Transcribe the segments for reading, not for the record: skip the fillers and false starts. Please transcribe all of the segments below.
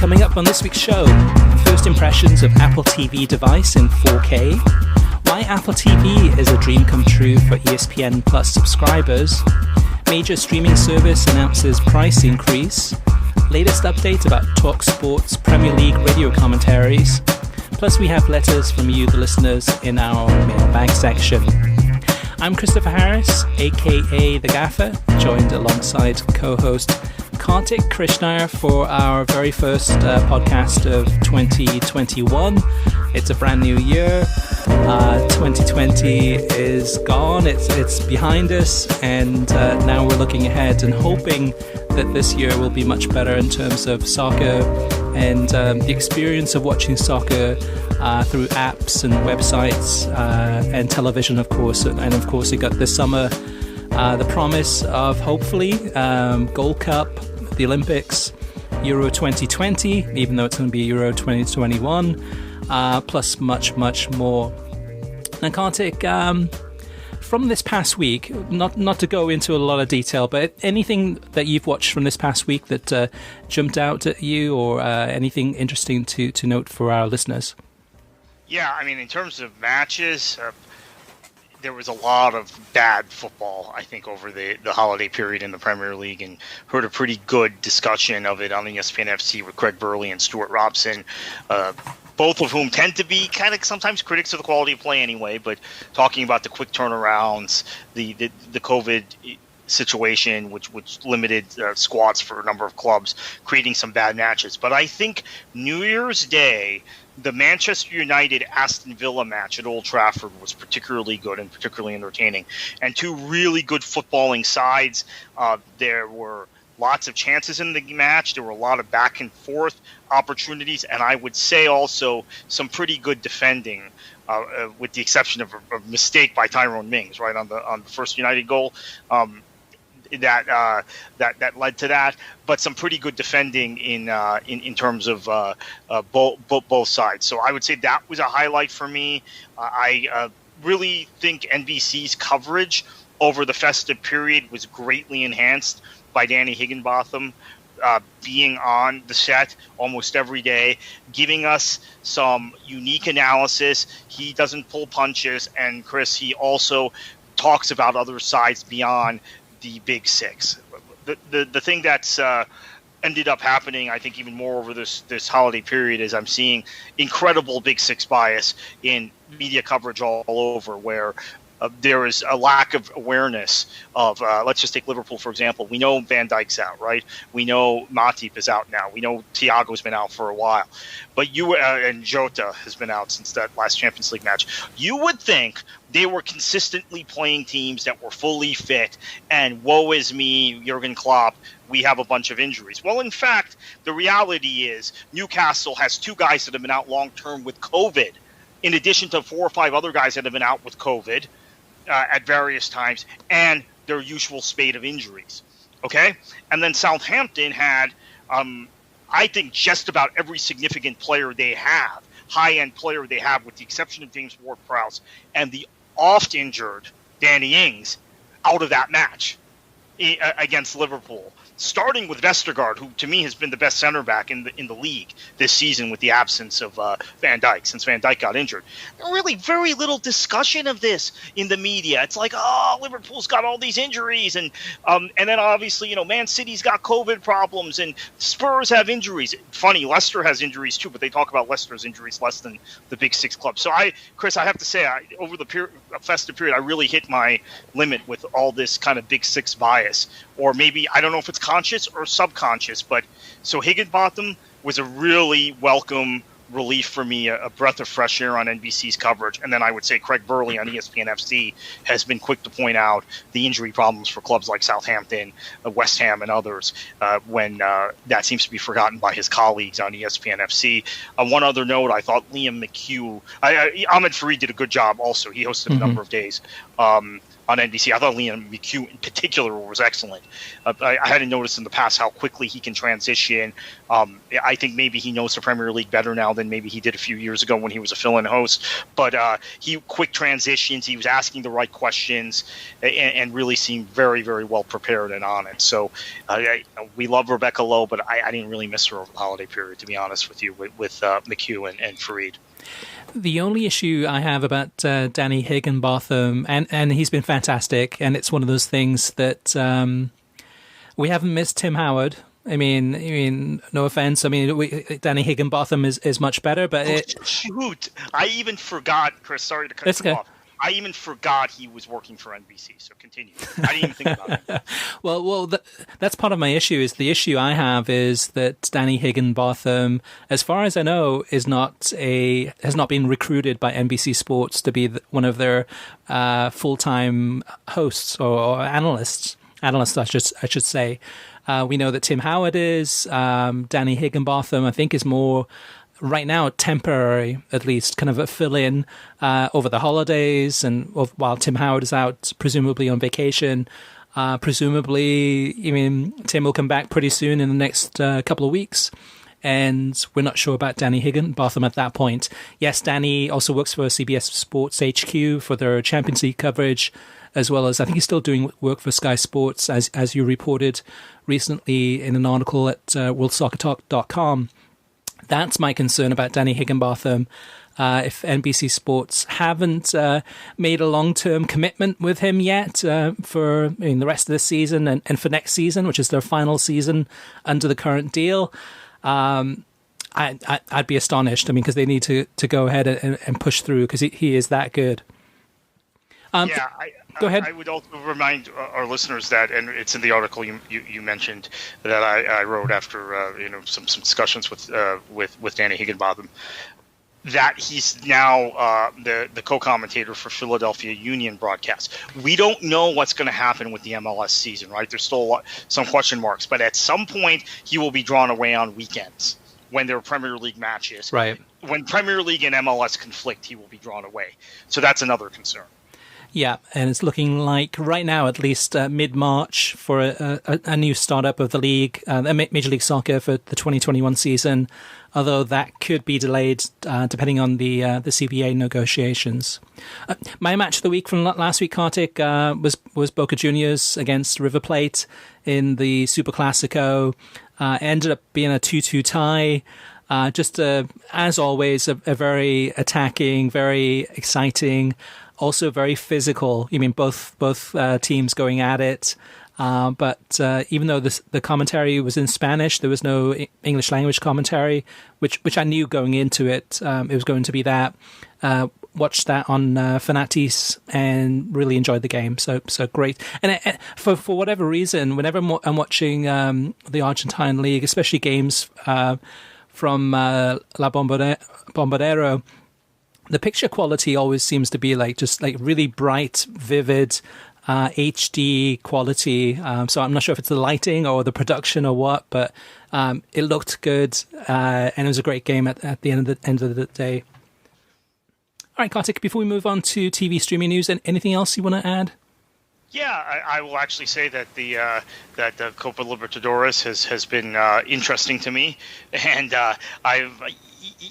Coming up on this week's show, first impressions of Apple TV device in 4K, why Apple TV is a dream come true for ESPN Plus subscribers, major streaming service announces price increase, latest update about talkSPORT's Premier League radio commentaries, plus we have letters from you, the listeners, in our mailbag section. I'm Christopher Harris, aka The Gaffer, joined alongside co-host Kartik Krishnaiyer for our very first podcast of 2021. It's a brand new year. 2020 is gone. It's behind us, and now we're looking ahead and hoping that this year will be much better in terms of soccer and the experience of watching soccer through apps and websites and television, of course. And of course, we got this summer the promise of hopefully Gold Cup, the Olympics, Euro 2020, even though it's going to be Euro 2021, plus much, much more. Now, Kartik, from this past week, not to go into a lot of detail, but anything that you've watched from this past week that jumped out at you, or anything interesting to note for our listeners? Yeah, I mean, in terms of matches, there was a lot of bad football, I think, over the holiday period in the Premier League, and heard a pretty good discussion of it on ESPN FC with Craig Burley and Stuart Robson, both of whom tend to be kind of sometimes critics of the quality of play anyway, but talking about the quick turnarounds, the COVID situation, which limited squads for a number of clubs, creating some bad matches. But I think New Year's Day, the Manchester United-Aston Villa match at Old Trafford was particularly good and particularly entertaining. And two really good footballing sides. There were lots of chances in the match. There were a lot of back and forth opportunities. And I would say also some pretty good defending, with the exception of a mistake by Tyrone Mings, right, on the first United goal. That led to that, but some pretty good defending in terms of both sides. So I would say that was a highlight for me. I really think NBC's coverage over the festive period was greatly enhanced by Danny Higginbotham being on the set almost every day, giving us some unique analysis. He doesn't pull punches, and Chris, he also talks about other sides beyond the Big Six. The thing that's ended up happening, I think, even more over this holiday period, is I'm seeing incredible Big Six bias in media coverage all over, where there is a lack of awareness of, let's just take Liverpool, for example. We know Van Dijk's out, right? We know Matip is out now. We know Thiago's been out for a while. But and Jota has been out since that last Champions League match. You would think they were consistently playing teams that were fully fit, and woe is me, Jurgen Klopp, we have a bunch of injuries. Well, in fact, the reality is Newcastle has two guys that have been out long-term with COVID, in addition to 4 or 5 other guys that have been out with COVID at various times, and their usual spate of injuries. Okay? And then Southampton had, I think, just about every significant player they have, high-end player they have, with the exception of James Ward-Prowse, and the oft-injured Danny Ings, out of that match against Liverpool. Starting with Vestergaard, who to me has been the best center back in the league this season, with the absence of Van Dijk, since Van Dijk got injured. Really very little discussion of this in the media. It's like, oh, Liverpool's got all these injuries, and then obviously, Man City's got COVID problems, and Spurs have injuries. Funny, Leicester has injuries too, but they talk about Leicester's injuries less than the Big Six clubs. So Chris, I have to say, over the festive period, I really hit my limit with all this kind of Big Six bias, or maybe, I don't know if it's conscious or subconscious, but so Higginbotham was a really welcome relief for me, a breath of fresh air on NBC's coverage. And then I would say Craig Burley on ESPN FC has been quick to point out the injury problems for clubs like Southampton, West Ham, and others, when that seems to be forgotten by his colleagues on ESPN FC. One other note, I thought Liam McHugh, Ahmed Fareed did a good job also. He hosted a number of days. on NBC. I thought Liam McHugh in particular was excellent. I hadn't noticed in the past how quickly he can transition. I think maybe he knows the Premier League better now than maybe he did a few years ago when he was a fill-in host. But he quick transitions. He was asking the right questions and really seemed very, very well prepared and on it. So we love Rebecca Lowe, but I didn't really miss her over the holiday period, to be honest with you, with McHugh and Fareed. The only issue I have about Danny Higginbotham, and he's been fantastic, and it's one of those things that we haven't missed Tim Howard. I mean, no offense. I mean, Danny Higginbotham is much better, but shoot, I even forgot, Chris. Sorry to cut you off. I even forgot he was working for NBC. So continue. I didn't even think about it. Well, that's part of my issue. Is the issue I have is that Danny Higginbotham, as far as I know, has not been recruited by NBC Sports to be one of their full-time hosts or analysts. Analysts, I should say. We know that Tim Howard is. Danny Higginbotham, I think, is more right now temporary, at least, kind of a fill-in over the holidays, and while Tim Howard is out, presumably on vacation. Presumably, I mean, Tim will come back pretty soon in the next couple of weeks, and we're not sure about Danny Higginbotham at that point. Yes, Danny also works for CBS Sports HQ for their Champions League coverage, as well as I think he's still doing work for Sky Sports, as you reported recently in an article at worldsoccertalk.com. That's my concern about Danny Higginbotham. If NBC Sports haven't made a long-term commitment with him yet for the rest of this season and for next season, which is their final season under the current deal, I'd be astonished. I mean, because they need to go ahead and push through because he is that good. Go ahead. I would also remind our listeners that, and it's in the article you mentioned that I wrote after some discussions with Danny Higginbotham, that he's now the co-commentator for Philadelphia Union broadcast. We don't know what's going to happen with the MLS season, right? There's still some question marks, but at some point he will be drawn away on weekends when there are Premier League matches. Right. When Premier League and MLS conflict, he will be drawn away. So that's another concern. Yeah, and it's looking like right now, at least mid-March, for a new startup of the league, Major League Soccer for the 2021 season, although that could be delayed depending on the CBA negotiations. My match of the week from last week, Kartik, was Boca Juniors against River Plate in the Super Classico. Ended up being a 2-2 tie. As always, a very attacking, very exciting, also very physical. I mean, both teams going at it. But even though the commentary was in Spanish, there was no English language commentary, which I knew going into it. It was going to be that. Watched that on Fanatis and really enjoyed the game. So great. And for whatever reason, whenever I'm watching the Argentine league, especially games from La Bombonera, the picture quality always seems to be just really bright, vivid, HD quality. So I'm not sure if it's the lighting or the production or what, but it looked good, and it was a great game at the end of the day. All right, Kartik, before we move on to TV streaming news, anything else you want to add? Yeah, I will actually say that the Copa Libertadores has been interesting to me, and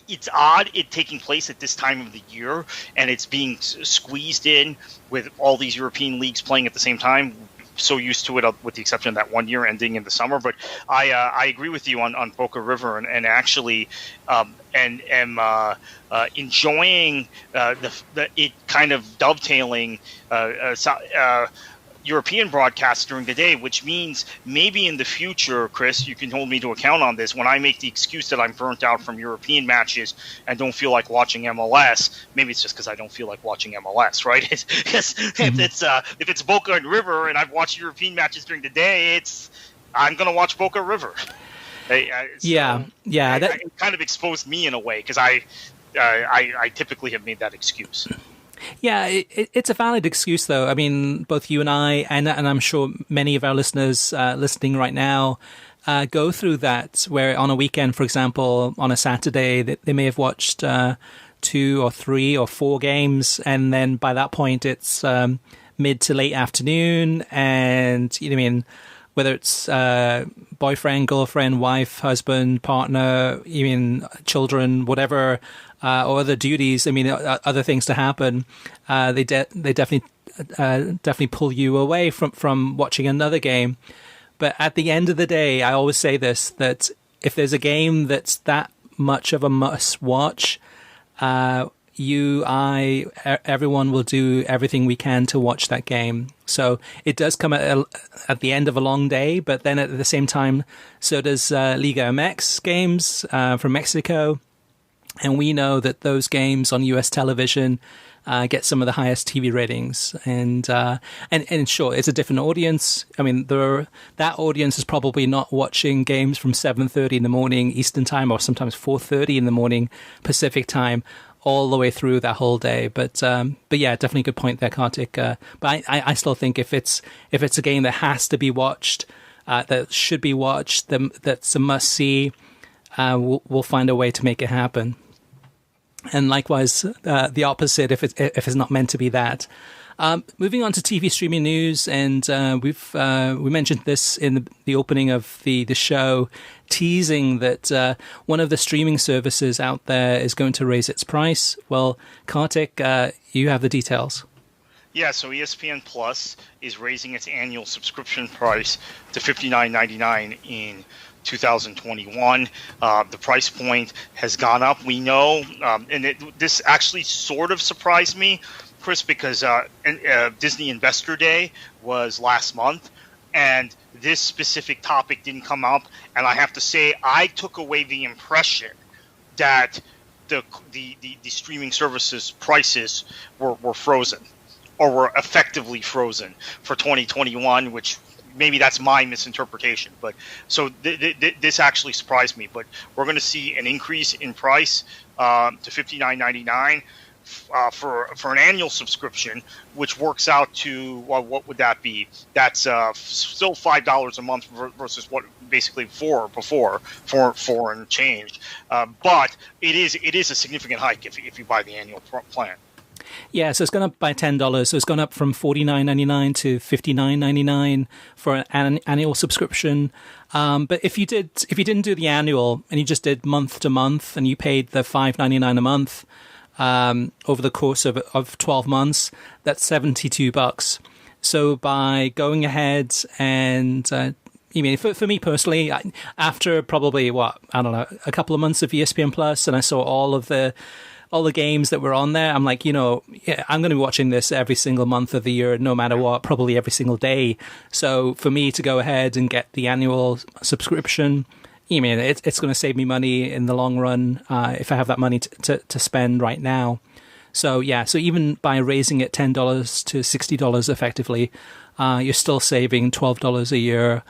it's odd it taking place at this time of the year, and it's being squeezed in with all these European leagues playing at the same time. So used to it, with the exception of that 1 year ending in the summer. But I agree with you on Boca River, and actually and am enjoying it kind of dovetailing European broadcasts during the day, which means maybe in the future, Chris, you can hold me to account on this. When I make the excuse that I'm burnt out from European matches and don't feel like watching MLS, maybe it's just because I don't feel like watching MLS, right? Because if it's Boca and River and I've watched European matches during the day, I'm going to watch Boca River. It kind of exposed me in a way because I typically have made that excuse. Yeah, it's a valid excuse, though. I mean, both you and I, and I'm sure many of our listeners listening right now, go through that, where on a weekend, for example, on a Saturday, they may have watched 2 or 3 or 4 games, and then by that point, it's mid to late afternoon, and whether it's boyfriend, girlfriend, wife, husband, partner, even children, whatever, or other duties. Other things to happen. They definitely pull you away from watching another game. But at the end of the day, I always say this, that if there's a game that's that much of a must watch, everyone will do everything we can to watch that game. So it does come at the end of a long day, but then at the same time, so does Liga MX games from Mexico. And we know that those games on US television get some of the highest TV ratings. And sure, it's a different audience. That audience is probably not watching games from 7:30 in the morning Eastern time, or sometimes 4:30 in the morning Pacific time, all the way through that whole day. But yeah, definitely a good point there, Kartik. But I still think if it's a game that has to be watched, that should be watched, that's a must see, we'll find a way to make it happen. And likewise, the opposite if it's not meant to be that. Moving on to TV streaming news, and we mentioned this in the opening of the show, teasing that one of the streaming services out there is going to raise its price. Well, Kartik, you have the details. Yeah, so ESPN Plus is raising its annual subscription price to $59.99 in 2021. The price point has gone up. We know, this actually sort of surprised me, Chris, because Disney Investor Day was last month, and this specific topic didn't come up. And I have to say, I took away the impression that the streaming services prices were frozen, or were effectively frozen for 2021, which maybe that's my misinterpretation. But so this actually surprised me. But we're going to see an increase in price to $59.99 for an annual subscription, which works out to, well, what would that be? That's still $5 a month versus what basically $4 before, four and change. But it is a significant hike if you buy the annual plan. Yeah, so it's gone up by $10. So it's gone up from $49.99 to $59.99 for an annual subscription. But if you didn't do the annual and you just did month to month and you paid the $5.99 a month over the course of 12 months, that's $72. So by going ahead and for me personally, after probably a couple of months of ESPN Plus, and I saw all the games that were on there, I'm like, I'm going to be watching this every single month of the year, no matter what, probably every single day. So for me to go ahead and get the annual subscription, it's going to save me money in the long run if I have that money to spend right now. So yeah, so even by raising it $10 to $60 effectively, you're still saving $12 a year,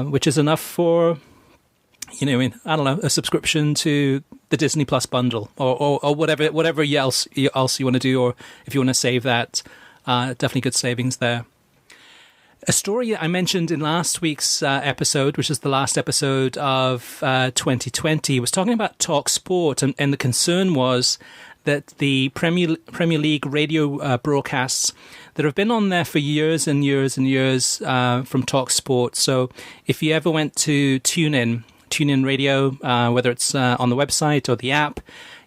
which is enough for, a subscription to the Disney Plus bundle or whatever else you want to do, or if you want to save that, definitely good savings there. A story I mentioned in last week's episode, which is the last episode of 2020, was talking about talkSPORT, and the concern was that the Premier League radio broadcasts that have been on there for years and years and years from talkSPORT. So if you ever went to TuneIn Radio, whether it's on the website or the app,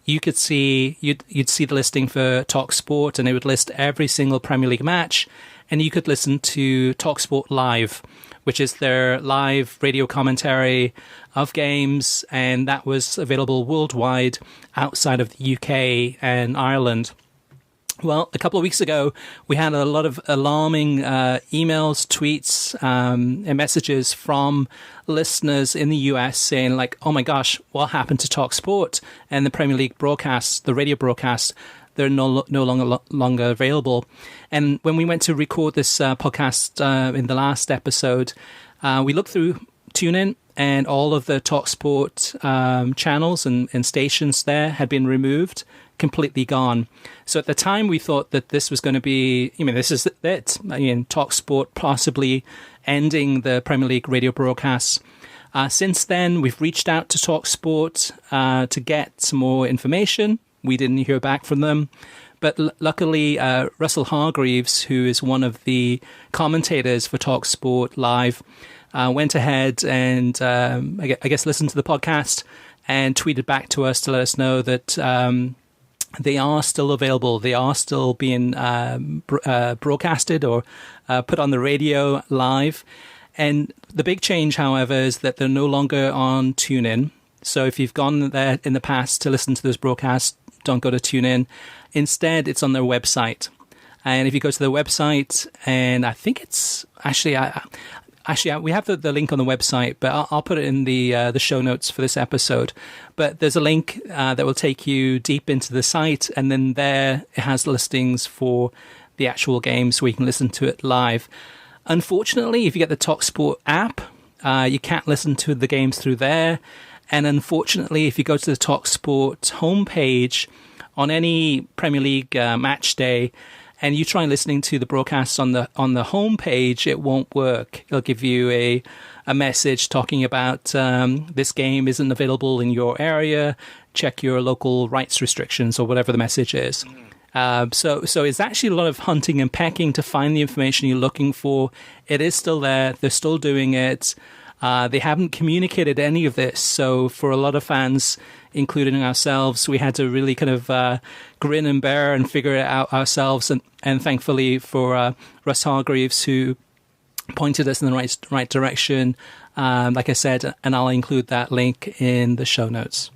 you'd see the listing for talkSPORT, and it would list every single Premier League match, and you could listen to talkSPORT Live, which is their live radio commentary of games, and that was available worldwide outside of the UK and Ireland. Well, a couple of weeks ago, we had a lot of alarming emails, tweets, and messages from listeners in the US saying, like, oh my gosh, what happened to talkSPORT and the Premier League broadcasts, the radio broadcasts? They're no longer available. And when we went to record this podcast in the last episode, we looked through TuneIn, and all of the talkSPORT channels and stations there had been removed, completely gone. So at the time, we thought that this was going to be, this is it. talkSPORT possibly ending the Premier League radio broadcasts. Since then, we've reached out to talkSPORT to get some more information. We didn't hear back from them. But luckily, Russell Hargreaves, who is one of the commentators for talkSPORT Live, went ahead and I guess listened to the podcast and tweeted back to us to let us know that they are still available. They are still being broadcasted or put on the radio live. And the big change, however, is that they're no longer on TuneIn. So if you've gone there in the past to listen to those broadcasts, don't go to TuneIn. Instead, it's on their website. And if you go to their website, and I think it's actually, we have the link on the website, but I'll put it in the show notes for this episode. But there's a link that will take you deep into the site, and then there it has listings for the actual game, so we can listen to it live. Unfortunately, if you get the talkSPORT app, you can't listen to the games through there. And unfortunately, if you go to the talkSPORT homepage on any Premier League match day, and you try listening to the broadcasts on the homepage, it won't work. It'll give you a message talking about this game isn't available in your area. Check your local rights restrictions, or whatever the message is. So it's actually a lot of hunting and pecking to find the information you're looking for. It is still there. They're still doing it. They haven't communicated any of this. So for a lot of fans, including ourselves, we had to really kind of grin and bear and figure it out ourselves. And thankfully for Russ Hargreaves, who pointed us in the right direction, like I said, and I'll include that link in the show notes.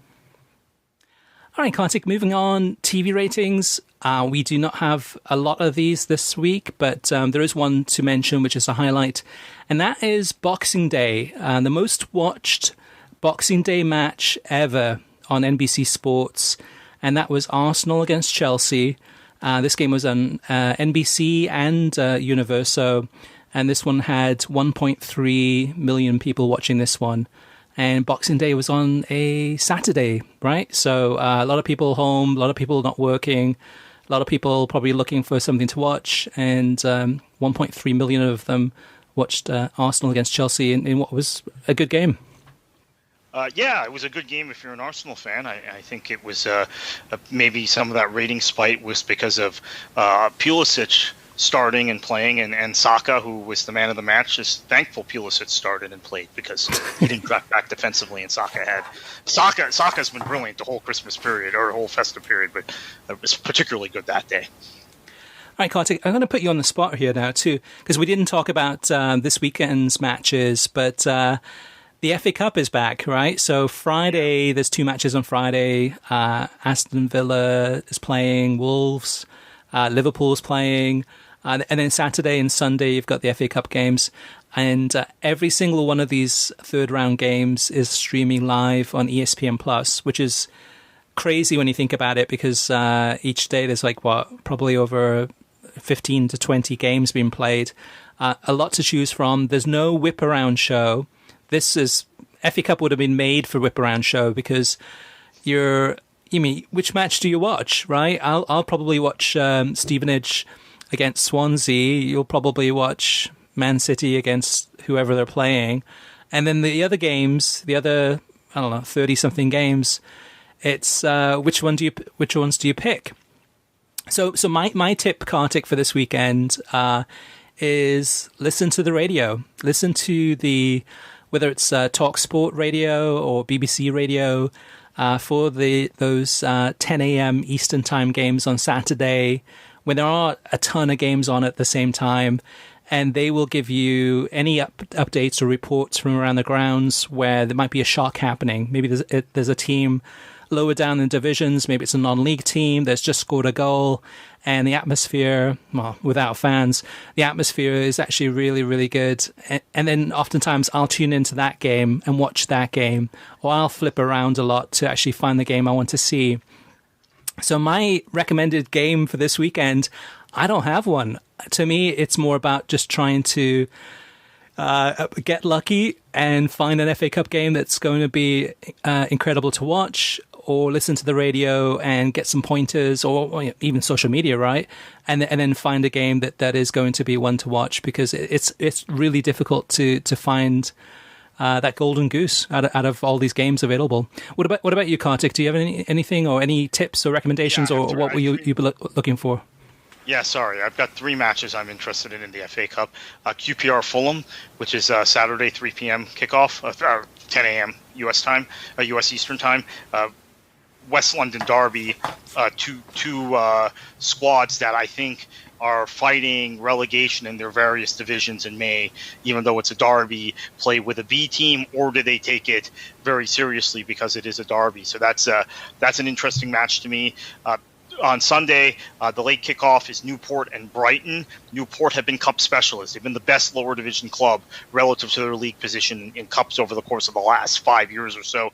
All right, Kartik, moving on, TV ratings. We do not have a lot of these this week, but there is one to mention, which is a highlight, and that is Boxing Day, the most watched Boxing Day match ever on NBC Sports, and that was Arsenal against Chelsea. This game was on NBC and Universo, and this one had 1.3 million people watching this one. And Boxing Day was on a Saturday, right? So a lot of people home, a lot of people not working, a lot of people probably looking for something to watch. And 1.3 million of them watched Arsenal against Chelsea in what was a good game. Yeah, it was a good game if you're an Arsenal fan. I think it was maybe some of that rating spike was because of Pulisic starting and playing, and Saka, who was the man of the match, is thankful Pulisic started and played because he didn't drop back defensively, and Saka's been brilliant the whole Christmas period or the whole festive period, but it was particularly good that day. All right, Kartik, I'm going to put you on the spot here now too, because we didn't talk about this weekend's matches, but the FA Cup is back, right? So Friday, there's two matches on Friday. Aston Villa is playing Wolves. Liverpool's playing. And then Saturday and Sunday, you've got the FA Cup games. And every single one of these third-round games is streaming live on ESPN+, which is crazy when you think about it, because each day there's probably over 15 to 20 games being played. A lot to choose from. There's no whip-around show. FA Cup would have been made for whip-around show, because which match do you watch, right? I'll probably watch Stevenage against Swansea. You'll probably watch Man City against whoever they're playing. And then the other games, 30-something games, it's which ones do you pick? So my tip, Kartik, for this weekend is listen to the radio. Listen to whether it's talkSPORT radio or BBC radio, for those 10 a.m. Eastern Time games on Saturday, when there are a ton of games on at the same time, and they will give you any updates or reports from around the grounds where there might be a shock happening. Maybe there's a team lower down in divisions, maybe it's a non-league team that's just scored a goal, and the atmosphere, well, without fans, the atmosphere is actually really, really good. And then oftentimes I'll tune into that game and watch that game, or I'll flip around a lot to actually find the game I want to see. So my recommended game for this weekend, I don't have one. To me, it's more about just trying to get lucky and find an FA Cup game that's going to be incredible to watch, or listen to the radio and get some pointers, or even social media, right? And then find a game that is going to be one to watch, because it's really difficult to find that golden goose out of all these games available. What about you, Kartik? Do you have anything or any tips or recommendations, or what were you looking for? Yeah, sorry. I've got 3 matches I'm interested in the FA Cup. QPR Fulham, which is Saturday 3 p.m. kickoff, 10 a.m. U.S. time, U.S. Eastern time. West London Derby, two squads that I think are fighting relegation in their various divisions in May, even though it's a derby, play with a B team, or do they take it very seriously because it is a derby? So that's an interesting match to me. On Sunday, the late kickoff is Newport and Brighton. Newport have been cup specialists. They've been the best lower division club relative to their league position in cups over the course of the last 5 years or so.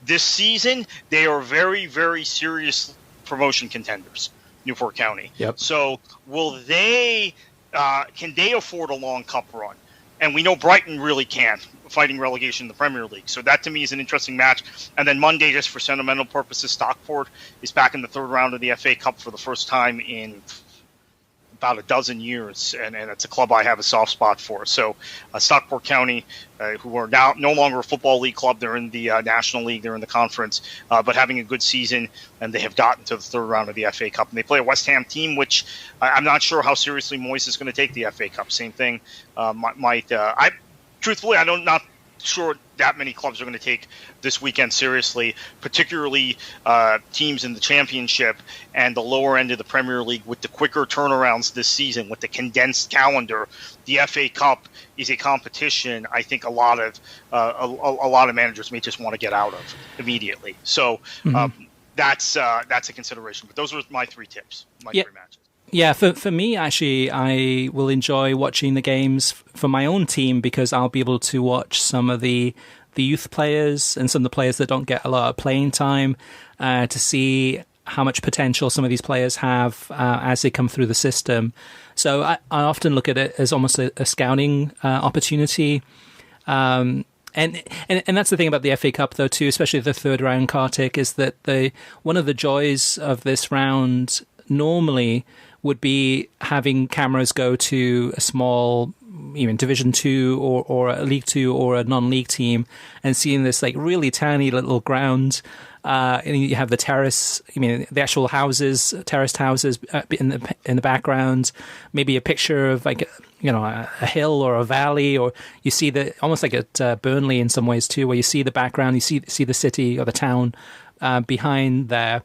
This season, they are very, very serious promotion contenders, Newport County. Yep. So will they? Can they afford a long cup run? And we know Brighton really can't, fighting relegation in the Premier League. So that, to me, is an interesting match. And then Monday, just for sentimental purposes, Stockport is back in the 3rd round of the FA Cup for the first time in about a dozen years, and it's a club I have a soft spot for. So Stockport County, who are now no longer a football league club, they're in the National League, they're in the conference, but having a good season, and they have gotten to the 3rd round of the FA Cup. And they play a West Ham team, which I'm not sure how seriously Moyes is going to take the FA Cup. Same thing. Truthfully, I'm not sure that many clubs are going to take this weekend seriously, particularly teams in the Championship and the lower end of the Premier League with the quicker turnarounds this season, with the condensed calendar. The FA Cup is a competition I think a lot of managers may just want to get out of immediately. So that's a consideration. But those were my 3 tips, my 3 matches. Yeah, for me, actually, I will enjoy watching the games for my own team because I'll be able to watch some of the youth players and some of the players that don't get a lot of playing time to see how much potential some of these players have as they come through the system. So I often look at it as almost a scouting opportunity. And that's the thing about the FA Cup, though, too, especially the 3rd round, Kartik, is that one of the joys of this round normally would be having cameras go to a small, even Division 2 or a League 2 or a non-league team and seeing this like really tiny little ground. And you have the terrace, the actual houses, terraced houses in the background, maybe a picture of like, a hill or a valley, or you see almost like at Burnley in some ways too, where you see the background, you see the city or the town behind there.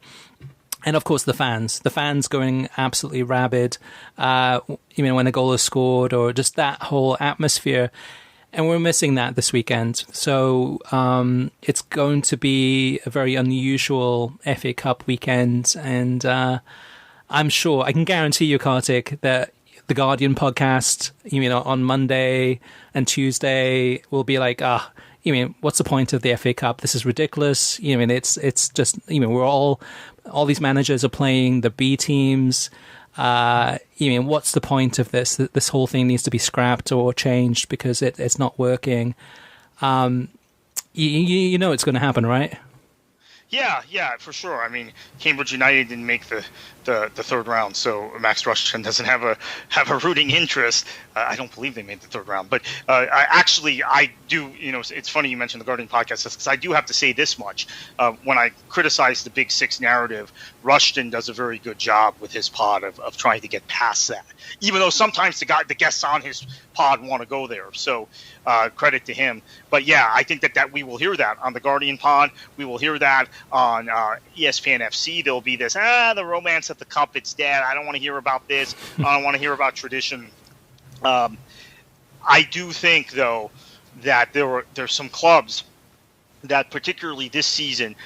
And of course, the fans going absolutely rabid, when a goal is scored, or just that whole atmosphere. And we're missing that this weekend. So it's going to be a very unusual FA Cup weekend. And I'm sure, I can guarantee you, Kartik, that the Guardian podcast, on Monday and Tuesday will be like, what's the point of the FA Cup? This is ridiculous. It's just, we're all these managers are playing the B teams. What's the point of this? This whole thing needs to be scrapped or changed because it's not working. You know it's going to happen, right? Yeah, for sure. I mean, Cambridge United didn't make the 3rd round, so Max Rushton doesn't have a rooting interest. I don't believe they made the 3rd round, but I do. It's funny you mentioned the Guardian podcast because I do have to say this much. When I criticize the Big Six narrative, Rushton does a very good job with his pod of trying to get past that. Even though sometimes the guests on his pod want to go there, so credit to him. But yeah, I think that we will hear that on the Guardian pod. We will hear that on ESPN FC. There'll be this the romance at the cup, it's dead. I don't want to hear about this. I don't want to hear about tradition. I do think though that there's some clubs that particularly this season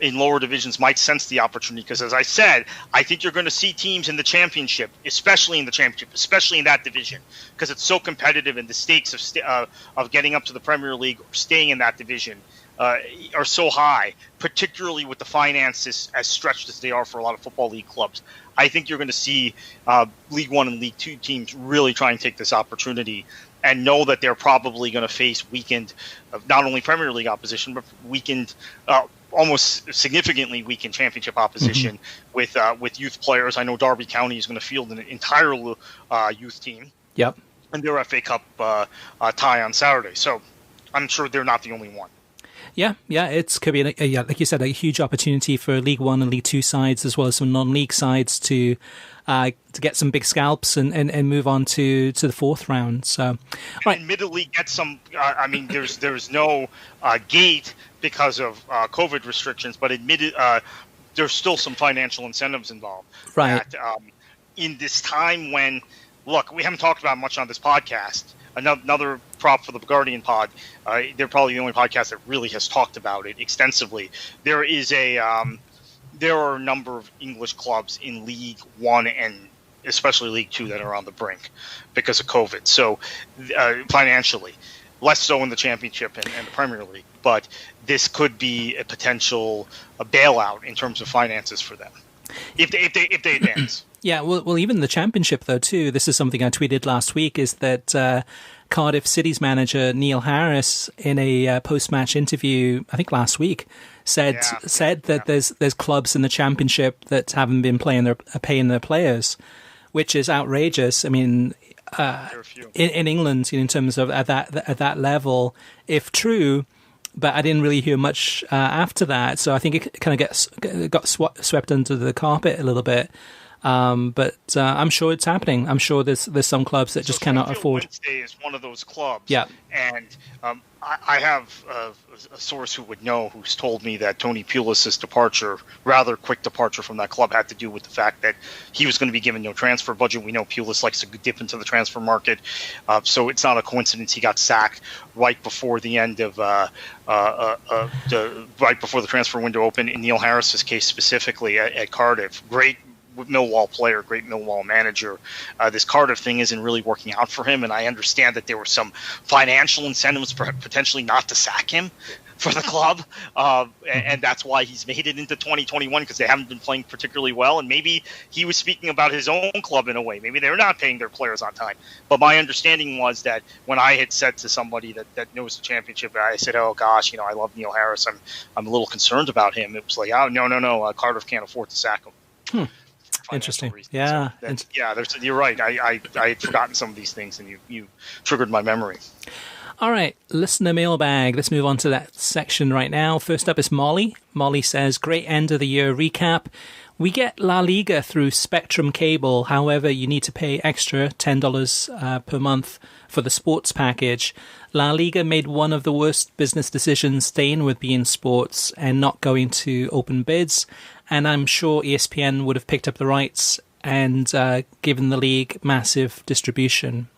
in lower divisions might sense the opportunity because, as I said, I think you're going to see teams in the championship, especially in that division, because it's so competitive and the stakes of getting up to the Premier League or staying in that division are so high, particularly with the finances as stretched as they are for a lot of football league clubs. I think you're going to see League One and League Two teams really try and take this opportunity and know that they're probably going to face weakened, not only Premier League opposition, but weakened, almost significantly weakened championship opposition with youth players. I know Derby County is going to field an entire youth team. Yep. And their FA Cup tie on Saturday. So I'm sure they're not the only one. Yeah, it could be, like you said, a huge opportunity for League One and League Two sides, as well as some non-league sides to get some big scalps and move on to the fourth round. So, right. Admittedly, get some. There's no gate because of COVID restrictions, but there's still some financial incentives involved. Right. That, in this time when, look, we haven't talked about much on this podcast. Another prop for the Guardian pod. They're probably the only podcast that really has talked about it extensively. There are a number of English clubs in League One and especially League Two that are on the brink because of COVID. So financially, less so in the Championship and the Premier League. But this could be a potential bailout in terms of finances for them if they advance. Yeah, well, even the Championship, though, too, this is something I tweeted last week, is that Cardiff City's manager, Neil Harris, in a post-match interview, I think last week, said that there's clubs in the Championship that haven't been paying their players, which is outrageous. I mean, in England, in terms of at that level, if true, but I didn't really hear much after that, so I think it kind of got swept under the carpet a little bit. But I'm sure it's happening. I'm sure there's some clubs that just cannot afford. Wednesday is one of those clubs. Yeah. And I have a source who would know, who's told me that Tony Pulis' departure, rather quick departure from that club, had to do with the fact that he was going to be given no transfer budget. We know Pulis likes to dip into the transfer market, so it's not a coincidence he got sacked right before the end of right before the transfer window opened. In Neil Harris's case specifically at Cardiff, great Millwall player, great Millwall manager. This Cardiff thing isn't really working out for him, and I understand that there were some financial incentives potentially not to sack him for the club, and that's why he's made it into 2021, because they haven't been playing particularly well, and maybe he was speaking about his own club in a way. Maybe they're not paying their players on time. But my understanding was that when I had said to somebody that knows the Championship, I said, oh gosh, I love Neil Harris, I'm a little concerned about him. It was like, oh, no, Cardiff can't afford to sack him. Interesting. Reasons. Yeah. So you're right. I had forgotten some of these things, and you triggered my memory. All right, listener mailbag. Let's move on to that section right now. First up is Molly. Molly says, great end of the year recap. We get La Liga through Spectrum Cable. However, you need to pay extra $10 per month for the sports package. La Liga made one of the worst business decisions staying with beIN Sports and not going to open bids. And I'm sure ESPN would have picked up the rights and given the league massive distribution.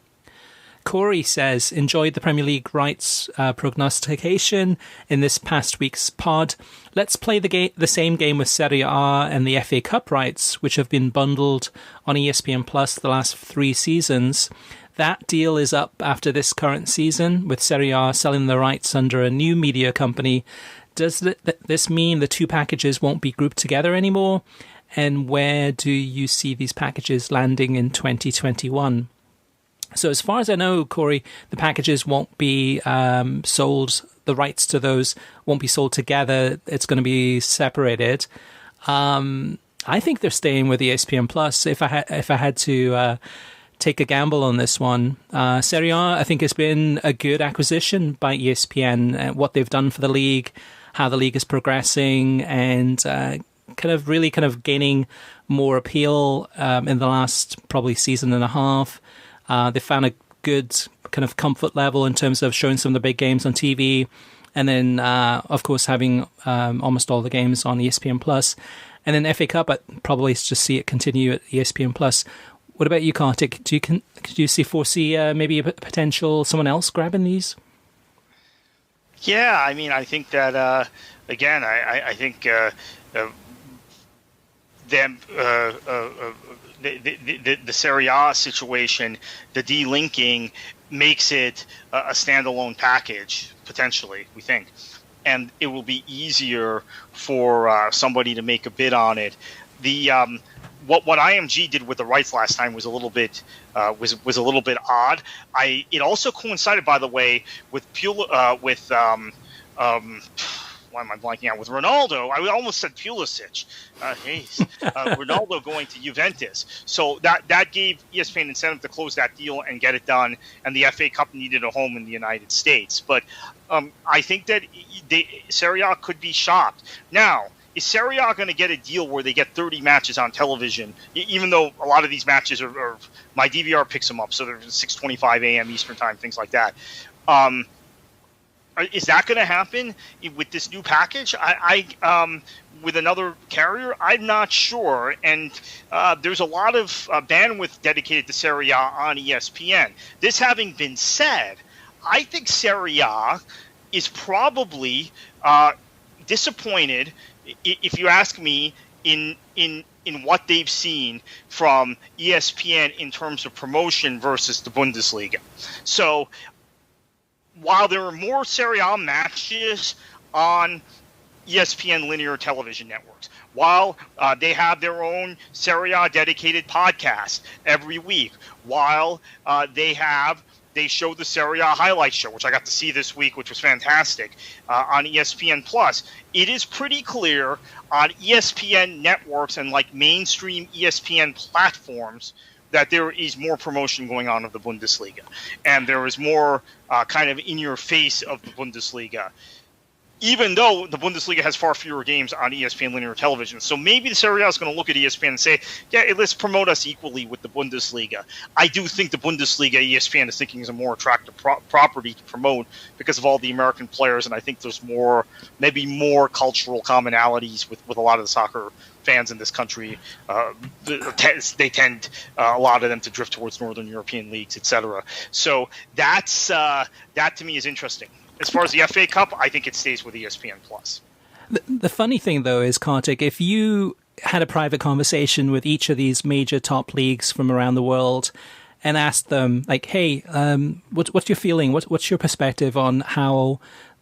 Corey says, enjoyed the Premier League rights prognostication in this past week's pod. Let's play the same game with Serie A and the FA Cup rights, which have been bundled on ESPN Plus the last 3 seasons. That deal is up after this current season, with Serie A selling the rights under a new media company. Does this mean the 2 packages won't be grouped together anymore? And where do you see these packages landing in 2021? So as far as I know, Corey, the packages won't be sold. The rights to those won't be sold together. It's going to be separated. I think they're staying with ESPN Plus. If I had to take a gamble on this one, Serie A, I think, has been a good acquisition by ESPN. What they've done for the league, how the league is progressing, and kind of gaining more appeal in the last probably season and a half. They found a good kind of comfort level in terms of showing some of the big games on TV, and then of course having almost all the games on ESPN Plus. And then FA Cup, I'd probably just see it continue at ESPN Plus. What about you, Kartik? Do you foresee maybe a potential someone else grabbing these? Yeah, I mean, I think that again, I think them. The Serie A situation, the delinking makes it a standalone package, potentially, we think. And it will be easier for somebody to make a bid on it. The what IMG did with the rights last time was a little bit was a little bit odd. It also coincided, by the way, with why am I blanking out? With Ronaldo, I almost said Pulisic. Ronaldo going to Juventus. So that gave ESPN incentive to close that deal and get it done. And the FA Cup needed a home in the United States. But I think that Serie A could be shocked. Now, is Serie A going to get a deal where they get 30 matches on television, even though a lot of these matches are my DVR picks them up, so they're 6:25 a.m. Eastern time, things like that. Is that going to happen with this new package? I with another carrier, I'm not sure. And there's a lot of bandwidth dedicated to Serie A on ESPN. This having been said, I think Serie A is probably disappointed, if you ask me, in what they've seen from ESPN in terms of promotion versus the Bundesliga. So while there are more Serie A matches on ESPN linear television networks, while they have their own Serie A dedicated podcast every week, while they show the Serie A highlight show, which I got to see this week, which was fantastic, on ESPN Plus. It is pretty clear on ESPN networks and like mainstream ESPN platforms that there is more promotion going on of the Bundesliga, and there is more kind of in your face of the Bundesliga, even though the Bundesliga has far fewer games on ESPN linear television. So maybe the Serie A is going to look at ESPN and say, yeah, let's promote us equally with the Bundesliga. I do think the Bundesliga, ESPN is thinking, is a more attractive property to promote because of all the American players, and I think there's maybe more cultural commonalities with a lot of the soccer fans in this country. They tend, a lot of them, to drift towards Northern European leagues, etc. So that to me is interesting. As far as the FA Cup, I think it stays with ESPN Plus. The funny thing, though, is, Kartik, if you had a private conversation with each of these major top leagues from around the world and asked them, like, hey, what's your feeling? What's your perspective on how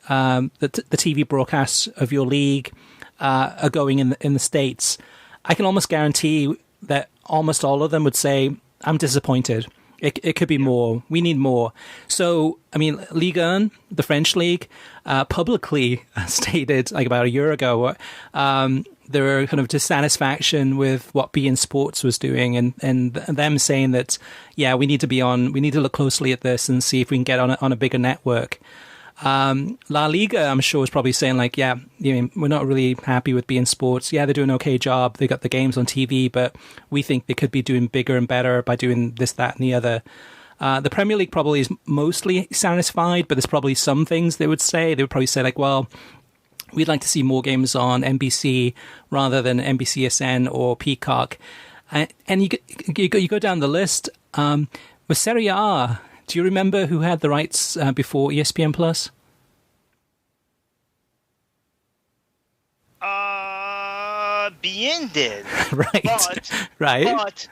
the TV broadcasts of your league are going in the States? I can almost guarantee that almost all of them would say, I'm disappointed. It could be more. We need more. So, I mean, Ligue 1, the French league, publicly stated like about a year ago, there were kind of dissatisfaction with what beIN Sports was doing, and them saying that, yeah, we need to look closely at this and see if we can get on a bigger network. La Liga, I'm sure, is probably saying like, yeah, we're not really happy with beIN Sports. Yeah, they're doing an okay job. They got the games on TV, but we think they could be doing bigger and better by doing this, that, and the other. The Premier League probably is mostly satisfied, but there's probably some things they would say. They would probably say like, well, we'd like to see more games on NBC rather than NBCSN or Peacock. And you go down the list. With Serie A, do you remember who had the rights before ESPN Plus? beIN did. Right. But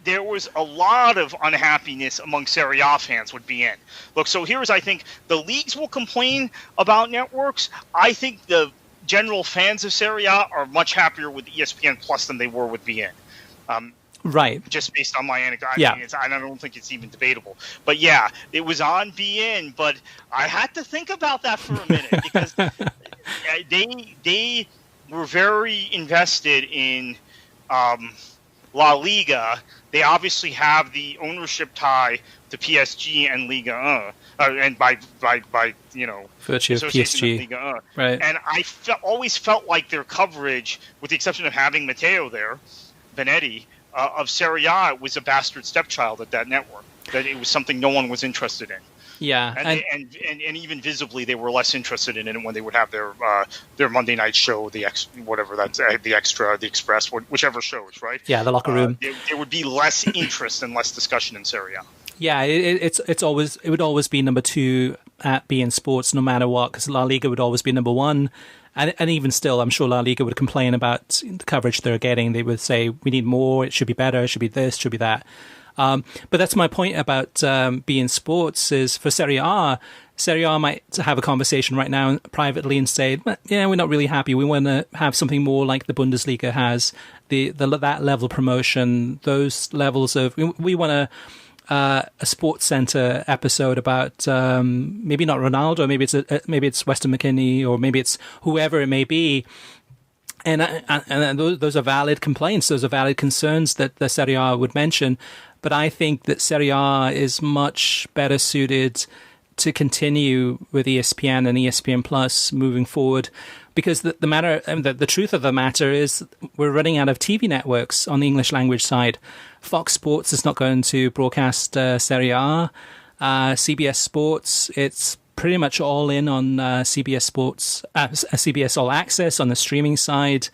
there was a lot of unhappiness among Serie A fans with beIN. Look, so here's, I think, the leagues will complain about networks. I think the general fans of Serie A are much happier with ESPN Plus than they were with beIN. Right. Just based on my anecdote. Yeah. I mean, I don't think it's even debatable. But yeah, it was on beIN, but I had to think about that for a minute because they were very invested in La Liga. They obviously have the ownership tie to PSG and Liga 1, and by virtue of PSG. Liga 1. Right. And I always felt like their coverage, with the exception of having Matteo there, Benetti, of Serie A, was a bastard stepchild at that network. That it was something no one was interested in. Yeah, and even visibly, they were less interested in it when they would have their Monday night show, the Extra, the Express, whichever shows, right? Yeah, the locker room. There would be less interest and less discussion in Serie A. Yeah, it would always be number 2 at beIN Sports, no matter what, because La Liga would always be number 1. And even still, I'm sure La Liga would complain about the coverage they're getting. They would say, we need more, it should be better, it should be this, it should be that. But that's my point about beIN Sports is for Serie A might have a conversation right now privately and say, yeah, we're not really happy. We want to have something more like the Bundesliga has, that level of promotion, those levels of, we want to a Sports Center episode about maybe not Ronaldo, maybe it's Weston McKennie, or maybe it's whoever it may be. And those are valid complaints. Those are valid concerns that the Serie A would mention. But I think that Serie A is much better suited to continue with ESPN and ESPN Plus moving forward, because the truth of the matter is we're running out of TV networks on the English language side. Fox Sports is not going to broadcast Serie A. CBS Sports, it's pretty much all in on CBS Sports, CBS All Access on the streaming side.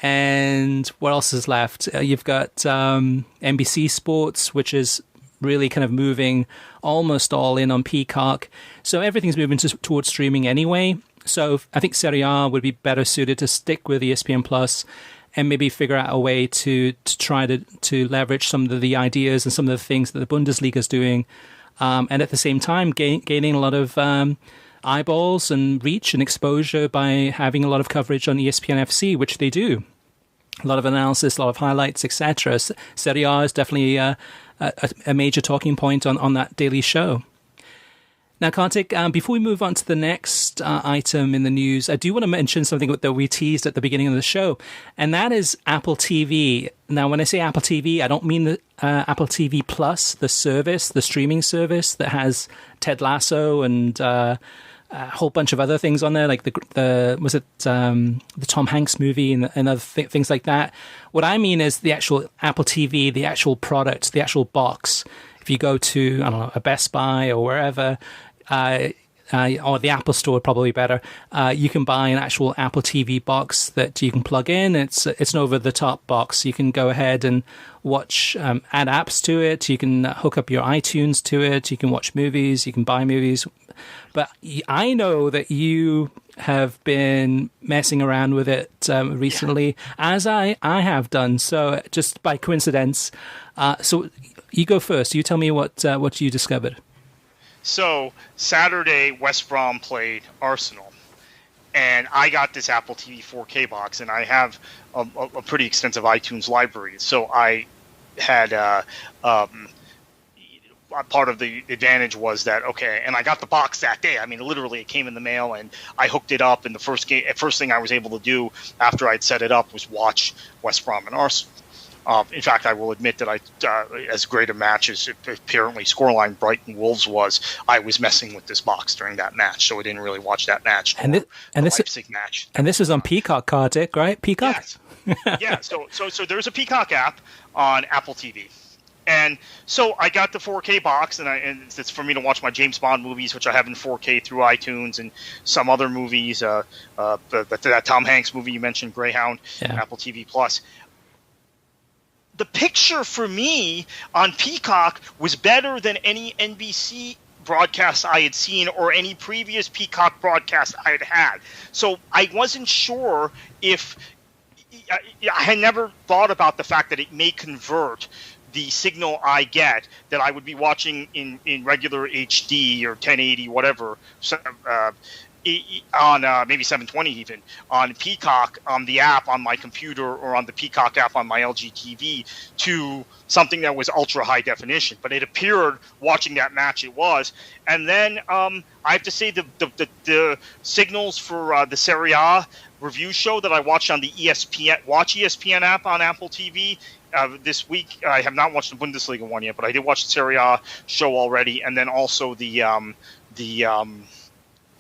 And what else is left? You've got NBC Sports, which is really kind of moving almost all in on Peacock. So everything's moving towards streaming anyway. So I think Serie A would be better suited to stick with ESPN Plus and maybe figure out a way to try to leverage some of the ideas and some of the things that the Bundesliga is doing. And at the same time, gaining a lot of eyeballs and reach and exposure by having a lot of coverage on ESPN FC, which they do. A lot of analysis, a lot of highlights, etc. Serie A is definitely a major talking point on that daily show. Now, Kartik, before we move on to the next item in the news, I do want to mention something that we teased at the beginning of the show, and that is Apple TV. Now, when I say Apple TV, I don't mean the Apple TV Plus, the service, the streaming service that has Ted Lasso and a whole bunch of other things on there, like the Tom Hanks movie and other things like that. What I mean is the actual Apple TV, the actual product, the actual box. If you go to, I don't know, a Best Buy or wherever, or the Apple Store, probably better, you can buy an actual Apple TV box that you can plug in. It's an over-the-top box. You can go ahead and watch, add apps to it. You can hook up your iTunes to it. You can watch movies. You can buy movies. But I know that you have been messing around with it recently, as I have done. So just by coincidence. So you go first. You tell me what you discovered. So Saturday, West Brom played Arsenal, and I got this Apple TV 4K box, and I have a pretty extensive iTunes library. So I had part of the advantage was that, okay, and I got the box that day. I mean, literally, it came in the mail, and I hooked it up. And the first thing I was able to do after I'd set it up was watch West Brom and Arsenal. In fact, I will admit that as great a match as apparently scoreline Brighton Wolves was, I was messing with this box during that match, so I didn't really watch that match. And this Leipzig match. And this is on Peacock, Kartik, right? Peacock. Yes. Yeah. So there's a Peacock app on Apple TV. And so I got the 4K box, and it's for me to watch my James Bond movies, which I have in 4K through iTunes, and some other movies. That Tom Hanks movie you mentioned, Greyhound, Apple TV Plus. The picture for me on Peacock was better than any NBC broadcast I had seen or any previous Peacock broadcast I had had. So I wasn't sure if I had never thought about the fact that it may convert the signal I get that I would be watching in regular HD or 1080, whatever, on maybe 720 even, on Peacock, on the app on my computer, or on the Peacock app on my LG TV, to something that was ultra high definition. But it appeared, watching that match, it was. And then I have to say the signals for the Serie A review show that I watched on the ESPN app on Apple TV this week. I have not watched the Bundesliga one yet, but I did watch the Serie A show already, and then also the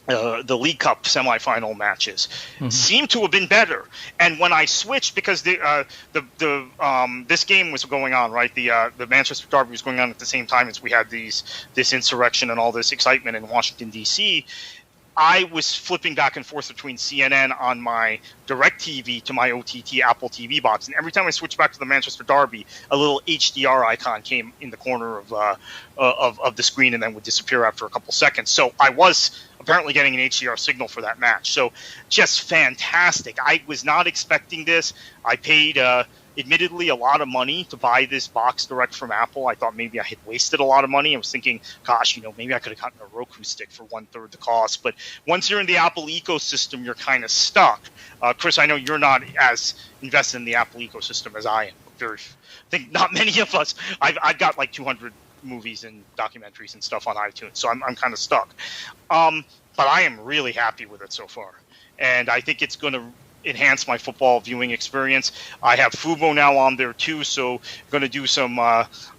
League Cup semifinal matches seem to have been better. And when I switched, because this game was going on, right? The Manchester Derby was going on at the same time as we had this insurrection and all this excitement in Washington, D.C., I was flipping back and forth between CNN on my DirecTV to my OTT Apple TV box, and every time I switched back to the Manchester Derby, a little HDR icon came in the corner of the screen and then would disappear after a couple seconds. So I was apparently getting an HDR signal for that match. So just fantastic. I was not expecting this. I paid admittedly a lot of money to buy this box direct from Apple. I thought maybe I had wasted a lot of money. I was thinking, gosh, maybe I could have gotten a Roku stick for 1/3 the cost. But once you're in the Apple ecosystem, you're kind of stuck. Chris, I know you're not as invested in the Apple ecosystem as I am. I think not many of us. I've got like 200 movies and documentaries and stuff on iTunes. So I'm kind of stuck. But I am really happy with it so far. And I think it's going to enhance my football viewing experience. I have Fubo now on there too, so going to do some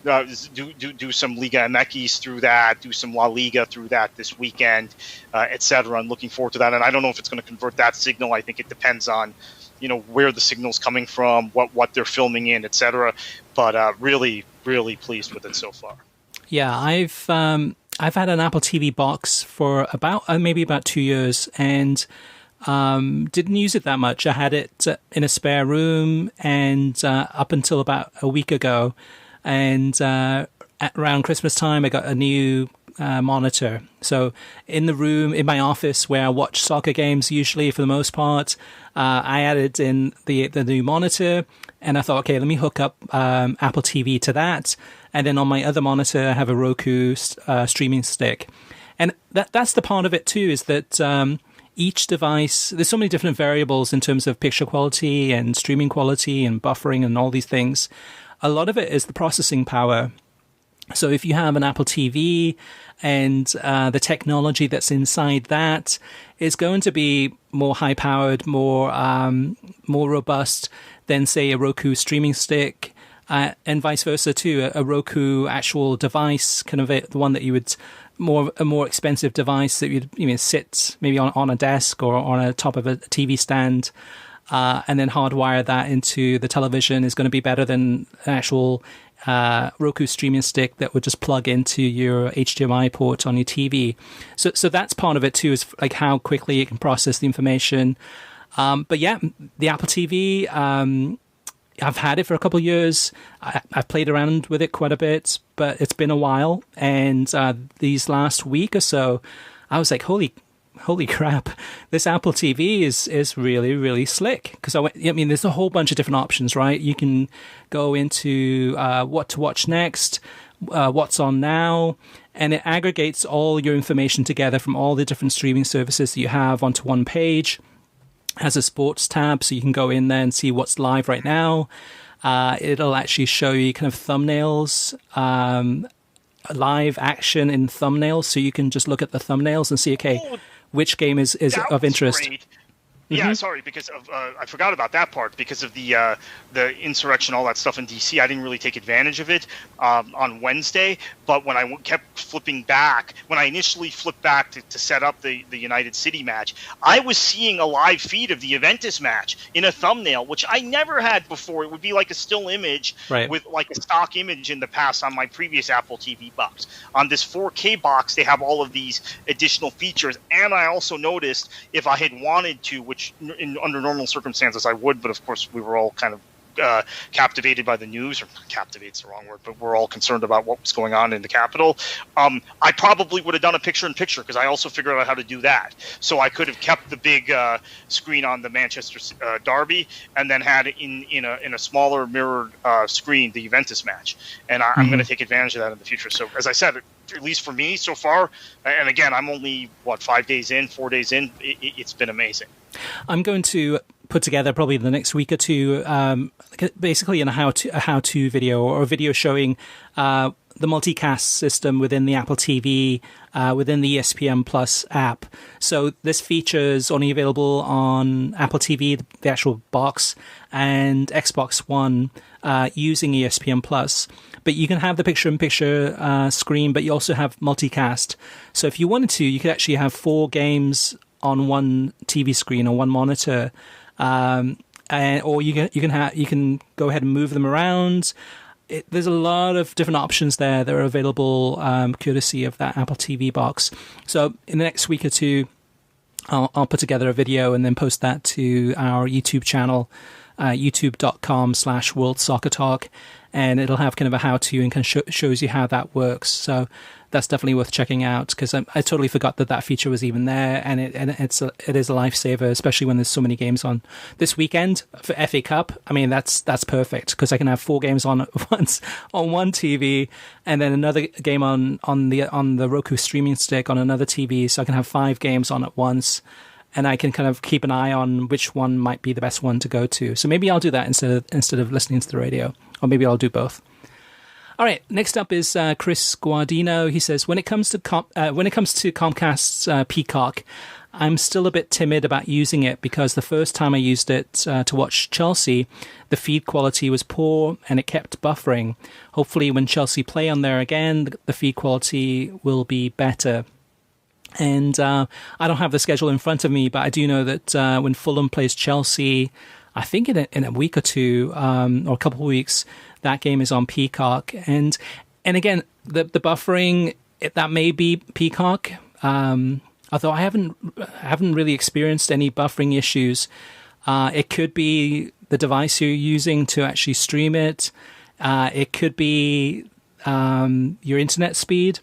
do some Liga MX through that, do some La Liga through that this weekend, etc. I'm looking forward to that, and I don't know if it's going to convert that signal. I think it depends on where the signal's coming from, what they're filming in, etc. But really pleased with it so far. Yeah, I've had an Apple TV box for maybe about 2 years, and didn't use it that much. I had it in a spare room, and up until about a week ago, and around Christmas time, I got a new monitor. So in the room, in my office where I watch soccer games, usually for the most part, I added in the new monitor, and I thought, okay, let me hook up Apple TV to that, and then on my other monitor, I have a Roku streaming stick, and that's the part of it too, is that each device, there's so many different variables in terms of picture quality and streaming quality and buffering and all these things. A lot of it is the processing power. So if you have an Apple TV and the technology that's inside that is going to be more high-powered, more robust than, say, a Roku streaming stick, and vice versa too. A Roku actual device, kind of the one that you would a more expensive device that you'd sit maybe on a desk or on a top of a TV stand, and then hardwire that into the television, is going to be better than an actual Roku streaming stick that would just plug into your HDMI port on your TV. So that's part of it too, is like how quickly it can process the information. But yeah, the Apple TV, I've had it for a couple of years. I've played around with it quite a bit, but it's been a while. And these last week or so, I was like, holy crap, this Apple TV is really, really slick. Because there's a whole bunch of different options, right? You can go into what to watch next, what's on now, and it aggregates all your information together from all the different streaming services that you have onto one page. Has a sports tab, so you can go in there and see what's live right now. It'll actually show you kind of thumbnails, live action in thumbnails, so you can just look at the thumbnails and see, okay, which game is of interest. Great. Yeah, sorry, because of I forgot about that part because of the insurrection, all that stuff in D.C. I didn't really take advantage of it on Wednesday. But when I kept flipping back, when I initially flipped back to set up the United City match, I was seeing a live feed of the Juventus match in a thumbnail, which I never had before. It would be like a still image with like a stock image in the past on my previous Apple TV box. On this 4K box, they have all of these additional features. And I also noticed if I had wanted to, which under normal circumstances I would, but of course we were all kind of captivated by the news, or captivate's the wrong word, but we're all concerned about what was going on in the Capitol. I probably would have done a picture-in-picture because I also figured out how to do that. So I could have kept the big screen on the Manchester Derby and then had in a smaller mirrored screen the Juventus match. And I'm going to take advantage of that in the future. So as I said, at least for me so far, and again, I'm only 4 days in, it's been amazing. I'm going to put together probably the next week or two, basically a how-to video or a video showing the multicast system within the Apple TV, within the ESPN Plus app. So this feature is only available on Apple TV, the actual box, and Xbox One using ESPN Plus. But you can have the picture-in-picture screen, but you also have multicast. So if you wanted to, you could actually have 4 games on one TV screen or one monitor, or you can go ahead and move them around. There's a lot of different options there that are available courtesy of that Apple TV box. So in the next week or two, I'll put together a video and then post that to our YouTube channel, youtube.com/World Soccer Talk, and it'll have kind of a how-to and kind of shows you how that works. So that's definitely worth checking out, because I totally forgot that feature was even there, and it is a lifesaver, especially when there's so many games on this weekend for FA Cup. I mean, that's perfect, because I can have 4 games on at once on one TV, and then another game on the Roku streaming stick on another TV, so I can have 5 games on at once, and I can kind of keep an eye on which one might be the best one to go to. So maybe I'll do that instead of listening to the radio, or maybe I'll do both. All right. Next up is Chris Guardino. He says, when it comes to Comcast's Peacock, I'm still a bit timid about using it because the first time I used it to watch Chelsea, the feed quality was poor and it kept buffering. Hopefully, when Chelsea play on there again, the feed quality will be better. And I don't have the schedule in front of me, but I do know that when Fulham plays Chelsea, I think in a week or two or a couple of weeks, that game is on Peacock. And again, the buffering, that may be Peacock. Although I haven't really experienced any buffering issues. It could be the device you're using to actually stream it. It could be your internet speed.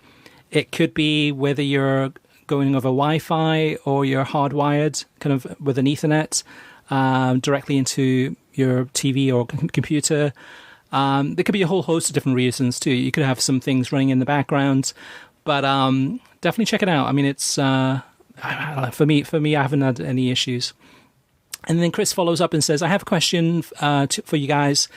It could be whether you're going over Wi-Fi or you're hardwired kind of with an Ethernet directly into your TV or computer. There could be a whole host of different reasons too. You could have some things running in the background, but definitely check it out. I mean, it's for me, I haven't had any issues. And then Chris follows up and says, I have a question for you guys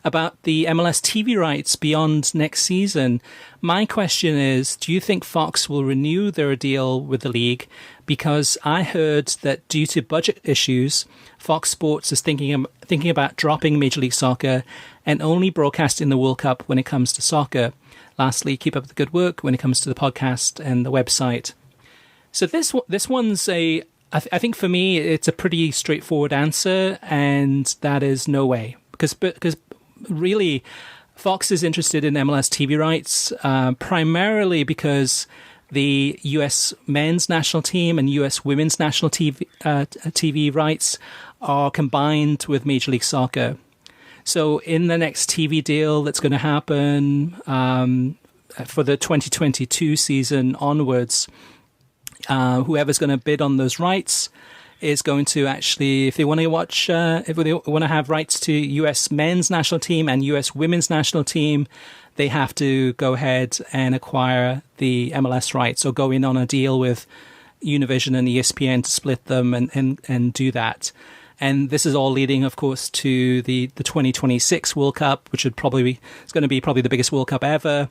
about the MLS TV rights beyond next season. My question is, do you think Fox will renew their deal with the league? Because I heard that due to budget issues, Fox Sports is thinking about dropping Major League Soccer and only broadcasting the World Cup when it comes to soccer. Lastly, keep up the good work when it comes to the podcast and the website. So this one's I think for me, it's a pretty straightforward answer, and that is no way. Because really, Fox is interested in MLS TV rights primarily because the U.S. men's national team and U.S. women's national TV rights are combined with Major League Soccer. So in the next TV deal that's going to happen for the 2022 season onwards, whoever's going to bid on those rights is going to actually, if they want to watch, if they want to have rights to U.S. men's national team and U.S. women's national team, they have to go ahead and acquire the MLS rights or go in on a deal with Univision and ESPN to split them and do that. And this is all leading, of course, to the 2026 World Cup, which is going to be the biggest World Cup ever.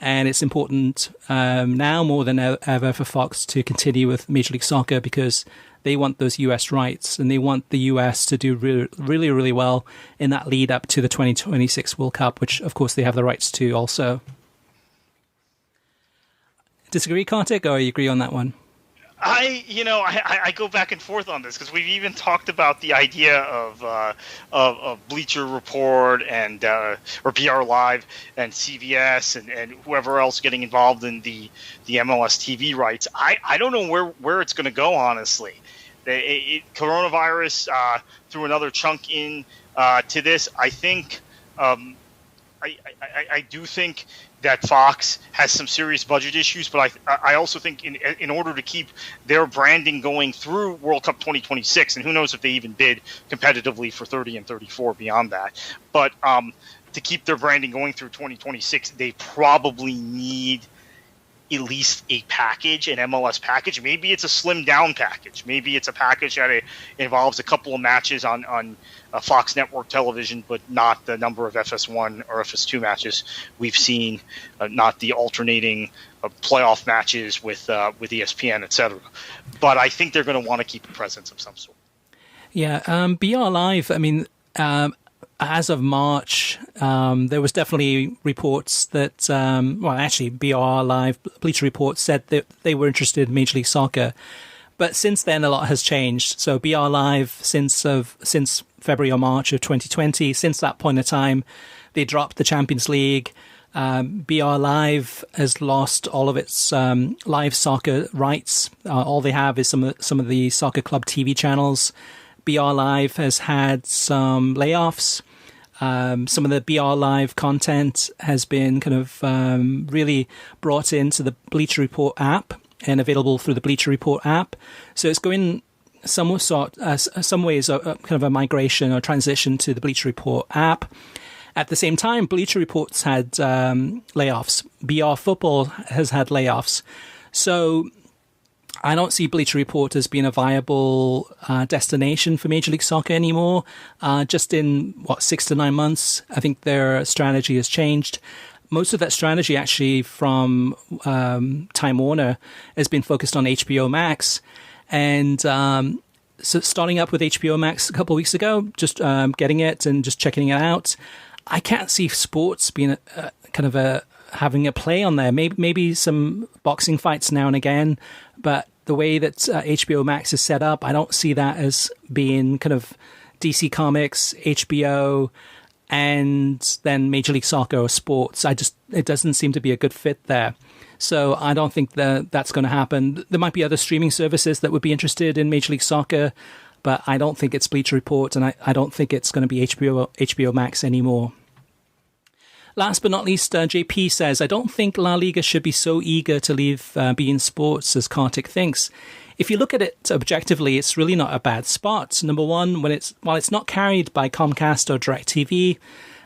And it's important now more than ever for Fox to continue with Major League Soccer because they want those US rights and they want the US to do really, really well in that lead up to the 2026 World Cup, which, of course, they have the rights to also. Disagree, Kartik, or you agree on that one? I go back and forth on this because we've even talked about the idea of Bleacher Report and or PR Live and CBS and whoever else getting involved in the MLS TV rights. I don't know where it's going to go, honestly. Coronavirus threw another chunk in to this. I think I do think that Fox has some serious budget issues, but I also think in order to keep their branding going through World Cup 2026, and who knows if they even bid competitively for 30 and 34 beyond that, but to keep their branding going through 2026, they probably need at least a package, an MLS package. Maybe it's a slimmed down package. Maybe it's a package that involves a couple of matches on Fox Network television, but not the number of FS1 or FS2 matches we've seen, not the alternating playoff matches with ESPN, etc. But I think they're going to want to keep a presence of some sort. Yeah, BR Live, I mean, as of March, there was definitely reports that, actually, BR Live, Bleacher Report said that they were interested in Major League Soccer. But since then, a lot has changed. So BR Live, since February or March of 2020, since that point of time, they dropped the Champions League. BR Live has lost all of its live soccer rights. All they have is some of the soccer club TV channels. BR Live has had some layoffs. Some of the BR Live content has been kind of really brought into the Bleacher Report app and available through the Bleacher Report app. So it's going some ways kind of a migration or transition to the Bleacher Report app. At the same time, Bleacher Report's had layoffs. BR Football has had layoffs. So I don't see Bleacher Report as being a viable destination for Major League Soccer anymore. Just in, 6 to 9 months, I think their strategy has changed. most of that strategy actually from Time Warner has been focused on HBO Max. And so starting up with HBO Max a couple of weeks ago, just getting it and just checking it out, I can't see sports being having a play on there. Maybe some boxing fights now and again, but the way that HBO Max is set up, I don't see that as being kind of DC Comics, HBO, and then Major League Soccer or sports. It doesn't seem to be a good fit there. So I don't think that's going to happen. There might be other streaming services that would be interested in Major League Soccer, but I don't think it's Bleacher Report, and I don't think it's going to be HBO Max anymore. Last but not least, JP says, I don't think La Liga should be so eager to leave beIN Sports as Kartik thinks. If you look at it objectively, it's really not a bad spot. Number one, while it's not carried by Comcast or DirecTV,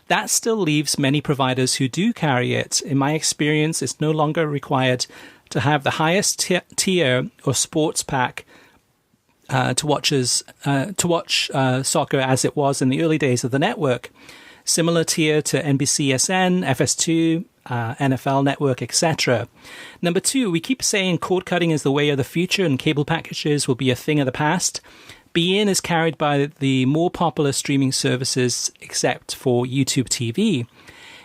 that still leaves many providers who do carry it. In my experience, it's no longer required to have the highest tier or sports pack to watch soccer as it was in the early days of the network. Similar tier to NBCSN, FS2, NFL Network, etc. Number two, we keep saying cord cutting is the way of the future and cable packages will be a thing of the past. beIN is carried by the more popular streaming services except for YouTube TV.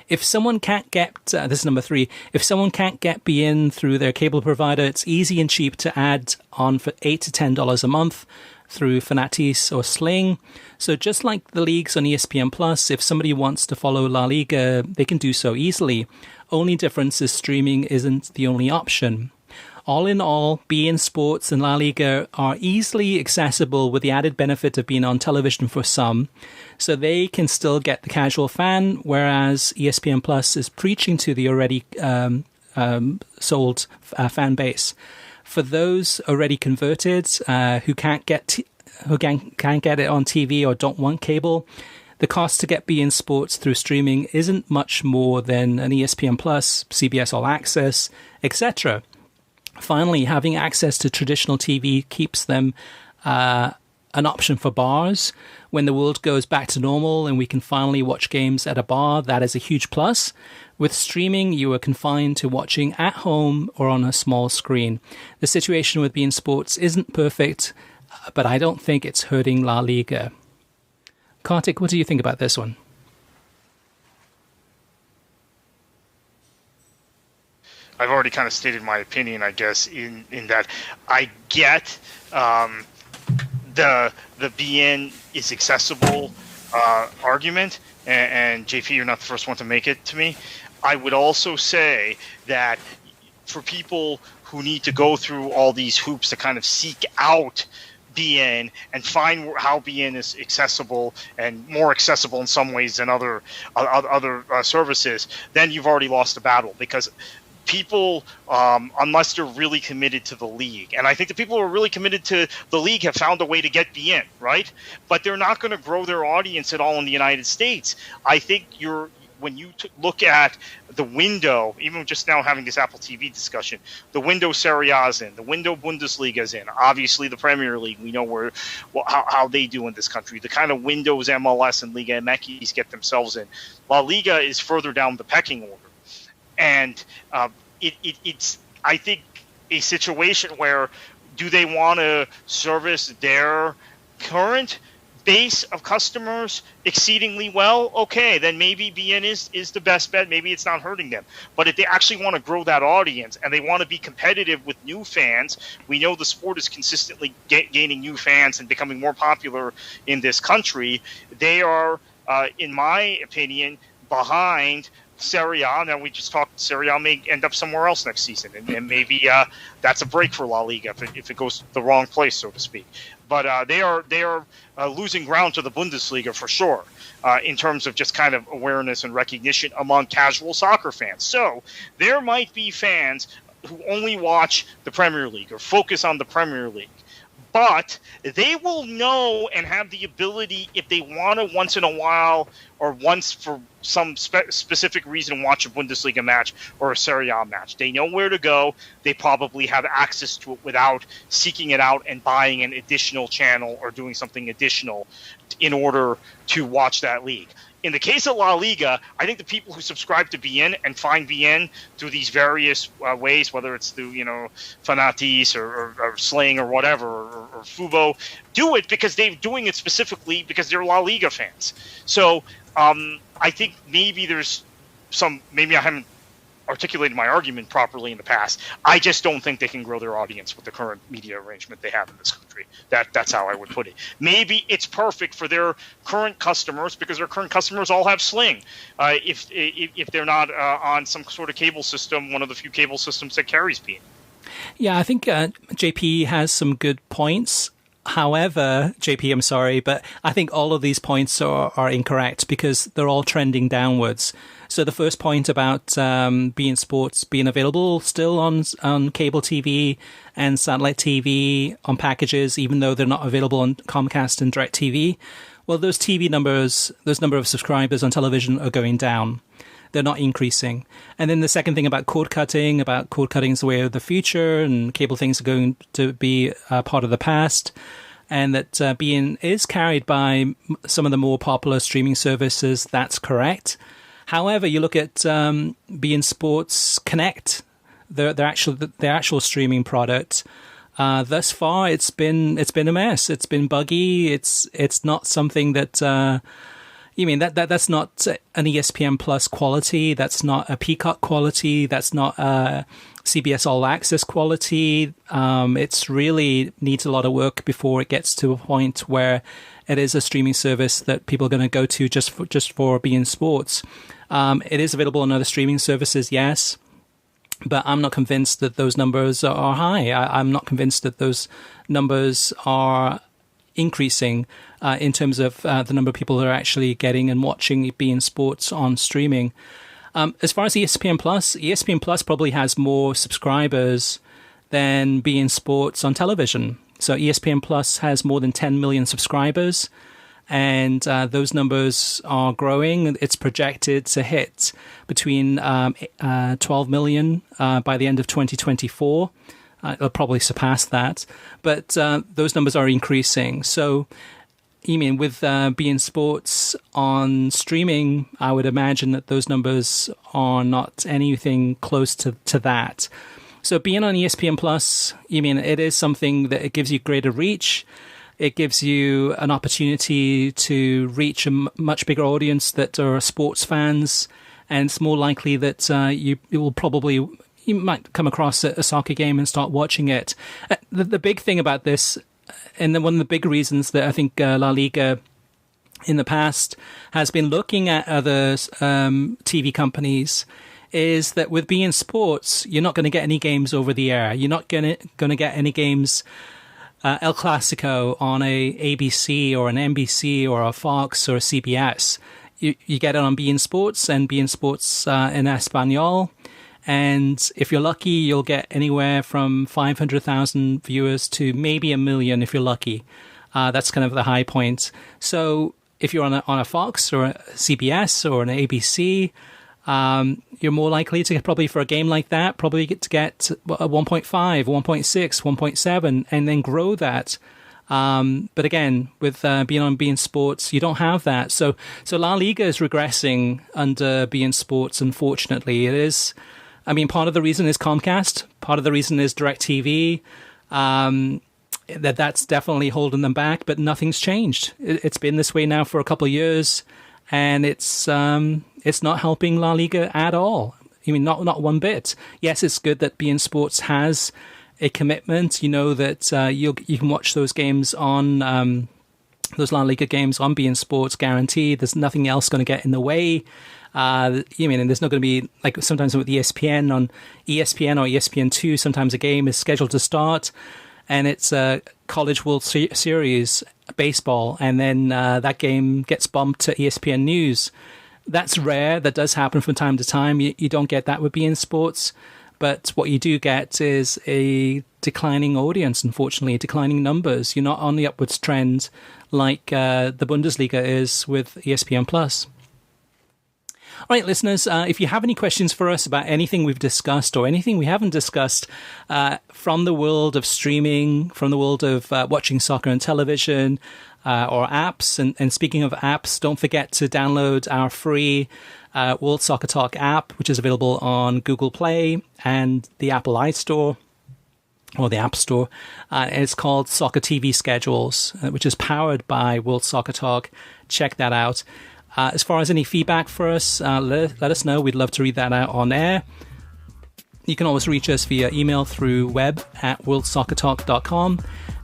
If someone can't get, this is number three, if someone can't get beIN through their cable provider, it's easy and cheap to add on for $8 to $10 a month through Fanatis or Sling. So just like the leagues on ESPN Plus, if somebody wants to follow La Liga, they can do so easily. Only difference is streaming isn't the only option. All in all, beIN Sports and La Liga are easily accessible with the added benefit of being on television for some, so they can still get the casual fan, whereas ESPN Plus is preaching to the already sold fan base. For those already converted who can't get it on TV or don't want cable, the cost to get beIN Sports through streaming isn't much more than an ESPN Plus, CBS All Access, etc. Finally, having access to traditional TV keeps them an option for bars. When the world goes back to normal and we can finally watch games at a bar, that is a huge plus. With streaming, you are confined to watching at home or on a small screen. The situation with beIN Sports isn't perfect, but I don't think it's hurting La Liga. Kartik, what do you think about this one? I've already kind of stated my opinion, I guess, in that I get the beIN is accessible argument, and JP, you're not the first one to make it to me. I would also say that for people who need to go through all these hoops to kind of seek out beIN and find how beIN is accessible and more accessible in some ways than other services, then you've already lost the battle, because people, unless they're really committed to the league, and I think the people who are really committed to the league have found a way to get beIN, right? But they're not going to grow their audience at all in the United States. I think when you look at the window, even just now having this Apple TV discussion, the window Serie A is in, the window Bundesliga is in, obviously the Premier League, we know how they do in this country, the kind of windows MLS and Liga MX get themselves in. La Liga is further down the pecking order. And it's, I think, a situation where do they want to service their current base of customers exceedingly well? Okay, then maybe beIN is the best bet. Maybe it's not hurting them. But if they actually want to grow that audience and they want to be competitive with new fans, we know the sport is consistently gaining new fans and becoming more popular in this country. They are, in my opinion, behind Serie A. Now we just talked, Serie A may end up somewhere else next season, and maybe that's a break for La Liga if it goes the wrong place, so to speak. But they are losing ground to the Bundesliga for sure in terms of just kind of awareness and recognition among casual soccer fans. So there might be fans who only watch the Premier League or focus on the Premier League. But they will know and have the ability, if they want to once in a while or once for some specific reason, watch a Bundesliga match or a Serie A match. They know where to go. They probably have access to it without seeking it out and buying an additional channel or doing something additional in order to watch that league. In the case of La Liga, I think the people who subscribe to BN and find BN through these various ways, whether it's through, Fanatis or Sling or whatever, or Fubo, do it because they're doing it specifically because they're La Liga fans. So I think maybe maybe I haven't articulated my argument properly in the past. I just don't think they can grow their audience with the current media arrangement they have in this country. That's how I would put it. Maybe it's perfect for their current customers because their current customers all have Sling. If they're not on some sort of cable system, one of the few cable systems that carries BN. Yeah, I think JP has some good points. However, JP, I'm sorry, but I think all of these points are incorrect because they're all trending downwards. So the first point about beIN Sports being available still on cable TV and satellite TV on packages, even though they're not available on Comcast and DirecTV, well, those number of subscribers on television are going down. They're not increasing. And then the second thing about cord cutting is the way of the future, and cable things are going to be part of the past, and that beIN is carried by some of the more popular streaming services. That's correct. However, you look at beIN Sports Connect, their actual streaming product. Thus far, it's been a mess. It's been buggy. It's not something that. That's not an ESPN Plus quality. That's not a Peacock quality. That's not a CBS All Access quality. It's really needs a lot of work before it gets to a point where it is a streaming service that people are going to go to just for beIN Sports. It is available on other streaming services, yes, but I'm not convinced that those numbers are high. I'm not convinced that those numbers are increasing in terms of the number of people who are actually getting and watching beIN Sports on streaming. As far as ESPN Plus probably has more subscribers than beIN Sports on television. So ESPN Plus has more than 10 million subscribers, and those numbers are growing. It's projected to hit between 12 million by the end of 2024. It'll probably surpass that, but those numbers are increasing. So, with beIN Sports on streaming, I would imagine that those numbers are not anything close to that. So being on ESPN Plus, it is something that it gives you greater reach. It gives you an opportunity to reach a much bigger audience that are sports fans, and it's more likely that you might come across a soccer game and start watching it. The big thing about this, and one of the big reasons that I think La Liga in the past has been looking at other TV companies, is that with beIN Sports, you're not going to get any games over the air. You're not going to get any games, El Clasico on a ABC or an NBC or a Fox or a CBS. You get it on beIN Sports and beIN Sports in Espanol. And if you're lucky, you'll get anywhere from 500,000 viewers to maybe 1 million if you're lucky. That's kind of the high point. So if you're on a Fox or a CBS or an ABC, you're more likely to probably for a game like that, probably get a 1.5, 1.6, 1.7, and then grow that. But again, with being on beIN Sports, you don't have that. So La Liga is regressing under beIN Sports, unfortunately. It is. Part of the reason is Comcast. Part of the reason is DirecTV. That's definitely holding them back, but nothing's changed. It's been this way now for a couple of years, and it's not helping La Liga at all. Not one bit. Yes, it's good that beIN Sports has a commitment. You know that you can watch those games on those La Liga games on beIN Sports, guaranteed. There's nothing else going to get in the way. And there's not going to be, like sometimes with ESPN on ESPN or ESPN2, sometimes a game is scheduled to start and it's a College World Series baseball, and then that game gets bumped to ESPN News. That's rare. That does happen from time to time. You don't get that with beIN Sports, but what you do get is a declining audience, unfortunately, declining numbers. You're not on the upwards trend like the Bundesliga is with ESPN Plus. All right, listeners, if you have any questions for us about anything we've discussed or anything we haven't discussed from the world of streaming, from the world of watching soccer on television or apps, and speaking of apps, don't forget to download our free World Soccer Talk app, which is available on Google Play and the Apple iStore or the App Store. And it's called Soccer TV Schedules, which is powered by World Soccer Talk. Check that out. As far as any feedback for us, let us know. We'd love to read that out on air. You can always reach us via email through web@worldsoccertalk.com,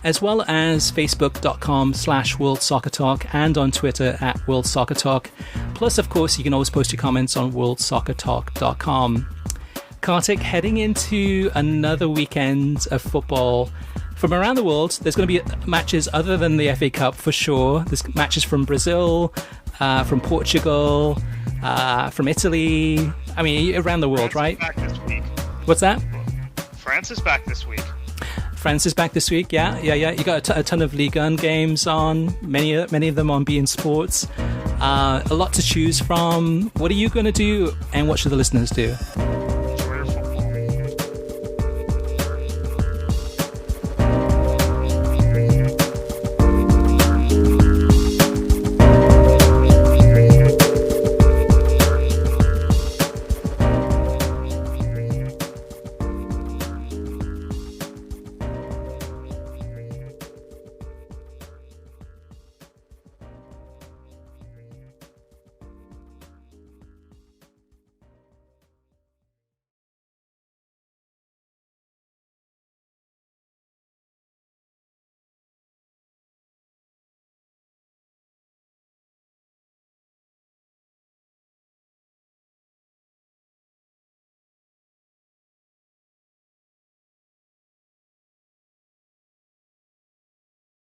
as well as facebook.com/worldsoccertalk and on Twitter @worldsoccertalk. Plus, of course, you can always post your comments on worldsoccertalk.com. Kartik, heading into another weekend of football from around the world. There's going to be matches other than the FA Cup for sure. There's matches from Brazil, from Portugal, from Italy. I mean, around the world, France right? Is back this week. What's that? France is back this week. France is back this week. Yeah. You got a ton of Ligue 1 games on. Many of them on beIN Sports. A lot to choose from. What are you going to do, and what should the listeners do?